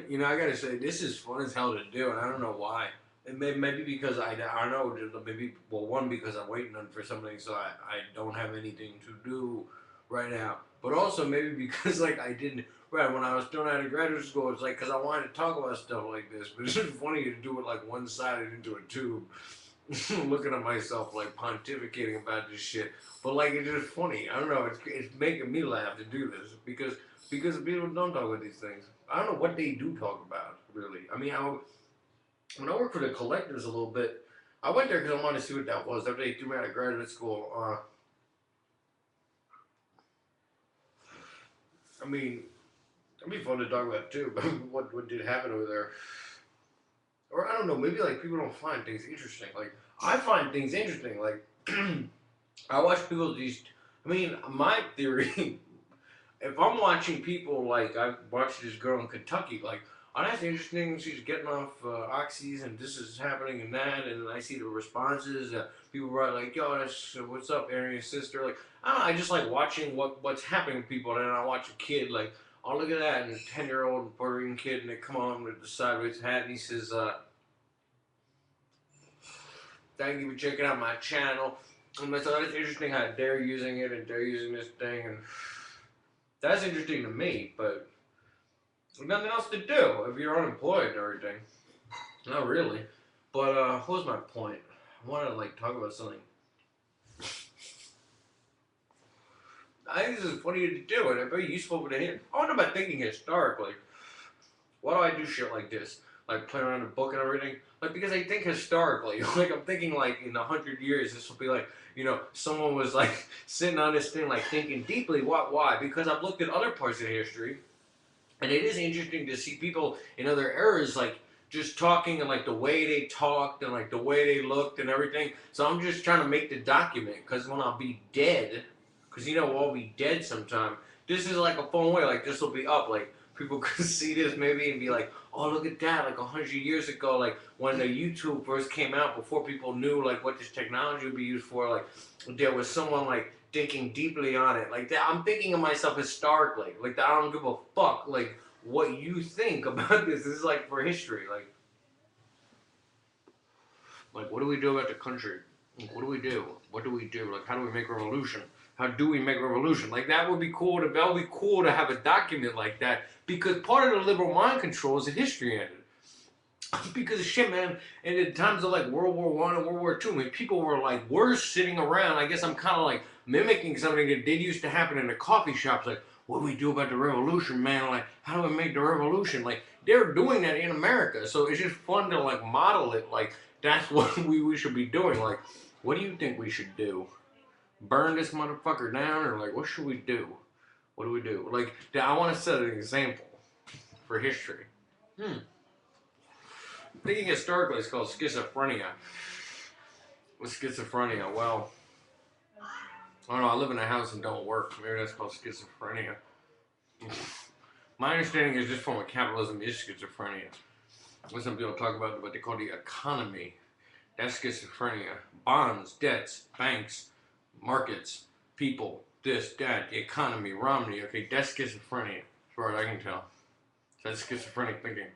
You know, I gotta say, this is fun as hell to do, and I don't know why. Maybe because I don't know, maybe, well, one, because I'm waiting for something, so I don't have anything to do right now. But also, maybe because, like, I didn't, right, when I was still out of graduate school, it's like, because I wanted to talk about stuff like this, but it's just funny to do it, like, one-sided into a tube, looking at myself, like, pontificating about this shit. But, like, it's just funny. I don't know, it's making me laugh to do this, because people don't talk about these things. I don't know what they do talk about, really. I mean, when I worked for the collectors a little bit, I went there because I wanted to see what that was. After they threw me out of graduate school, I mean, it'd be fun to talk about too. But what did happen over there? Or I don't know. Maybe like people don't find things interesting. Like I find things interesting. Like I watch people these. I mean, my theory. If I'm watching people like I watched this girl in Kentucky, like, oh, that's interesting. She's getting off oxys, and this is happening and that, and I see the responses. People write like, "Yo, that's what's up, Arian's sister." Like, I don't know, I just like watching what's happening with people, and then I watch a kid like, "Oh, look at that," and a 10-year-old Puerto Rican kid, and they come on with the sideways hat, and he says, "Thank you for checking out my channel." And I thought that's interesting how they're using it and they're using this thing, and that's interesting to me, but nothing else to do if you're unemployed or everything. Not really. But what was my point? I wanted to like talk about something. I think this is funny to do and very useful to him. I wonder about thinking historically. Why do I do shit like this? Like play around a book and everything? Like because I think historically. Like I'm thinking like in 100 years this will be like, someone was like sitting on this thing like thinking deeply. What? Why? Because I've looked at other parts of history. And it is interesting to see people in other eras like just talking and like the way they talked and like the way they looked and everything. So I'm just trying to make the document because when I'll be dead, because we'll all be dead sometime. This is like a fun way. Like this will be up. Like people could see this maybe and be like, "Oh, look at that!" Like 100 years ago, like when the YouTube first came out, before people knew like what this technology would be used for. Like there was someone like thinking deeply on it. Like that, I'm thinking of myself historically. Like that, I don't give a fuck. Like what you think about this. This is like for history. Like what do we do about the country? Like, what do we do? What do we do? Like how do we make revolution? How do we make revolution? Like that would be cool. That would be cool to have a document like that because part of the liberal mind control is the history in it. Because of shit, man. And in times of like World War I and World War II, I mean, people were like worse sitting around. I guess I'm kind of like mimicking something that did used to happen in the coffee shops. Like, what do we do about the revolution, man? Like, how do we make the revolution? Like, they're doing that in America, so it's just fun to like model it. Like, that's what we should be doing. Like, what do you think we should do? Burn this motherfucker down, or like, what should we do? What do we do? Like, I want to set an example for history. Thinking historically is called schizophrenia. What's schizophrenia? Well, I don't know. I live in a house and don't work. Maybe that's called schizophrenia. My understanding is this form of capitalism is schizophrenia. When some people talk about what they call the economy, that's schizophrenia. Bonds, debts, banks, markets, people, this, that, the economy, Romney. Okay, that's schizophrenia, as far as I can tell. That's schizophrenic thinking.